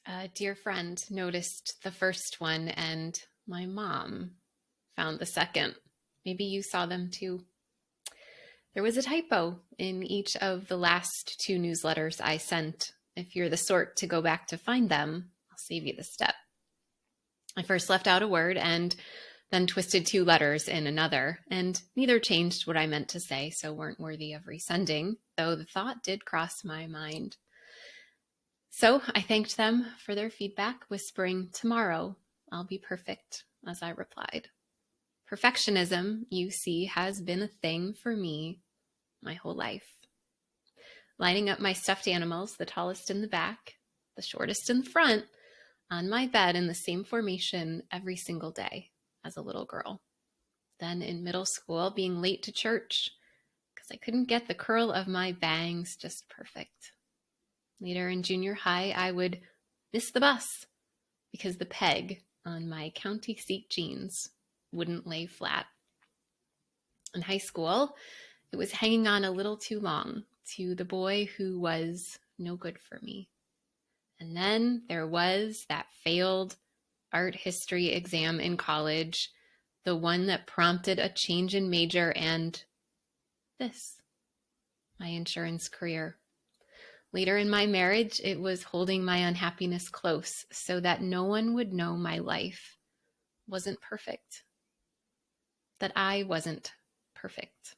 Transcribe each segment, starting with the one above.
A dear friend noticed the first one, and my mom found the second. Maybe you saw them too. There was a typo in each of the last two newsletters I sent. If you're the sort to go back to find them, I'll save you the step. I first left out a word and then twisted two letters in another, and neither changed what I meant to say, so weren't worthy of resending, though the thought did cross my mind. So I thanked them for their feedback, whispering, "Tomorrow I'll be perfect," as I replied. Perfectionism, you see, has been a thing for me my whole life. Lining up my stuffed animals, the tallest in the back, the shortest in the front, on my bed in the same formation every single day as a little girl. Then in middle school, being late to church because I couldn't get the curl of my bangs just perfect. Later in junior high, I would miss the bus because the peg on my county seat jeans wouldn't lay flat. In high school, it was hanging on a little too long to the boy who was no good for me. And then there was that failed art history exam in college, the one that prompted a change in major, and this, my insurance career. Later in my marriage, it was holding my unhappiness close so that no one would know my life wasn't perfect, that I wasn't perfect.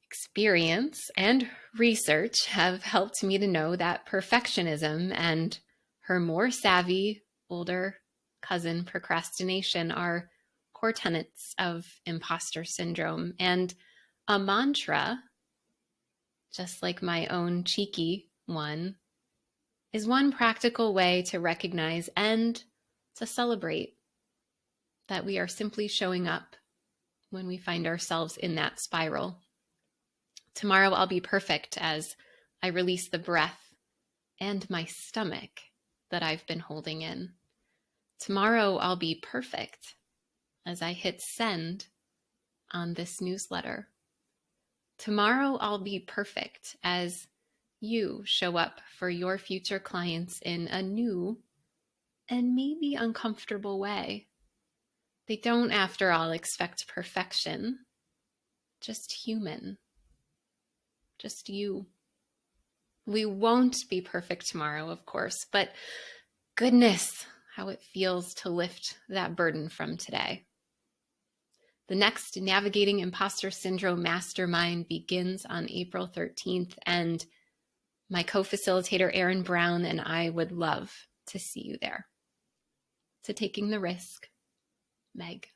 Experience and research have helped me to know that perfectionism and her more savvy, older cousin procrastination are core tenets of imposter syndrome, and a mantra, just like my own cheeky one, is one practical way to recognize and to celebrate that we are simply showing up when we find ourselves in that spiral. Tomorrow I'll be perfect as I release the breath and my stomach that I've been holding in. Tomorrow I'll be perfect as I hit send on this newsletter. Tomorrow I'll be perfect as you show up for your future clients in a new and maybe uncomfortable way. They don't, after all, expect perfection, just human, just you. We won't be perfect tomorrow, of course, but goodness, how it feels to lift that burden from today. The next Navigating Imposter Syndrome Mastermind begins on April 13th, and my co-facilitator, Erin Brown, and I would love to see you there. To Taking the Risk, Meg.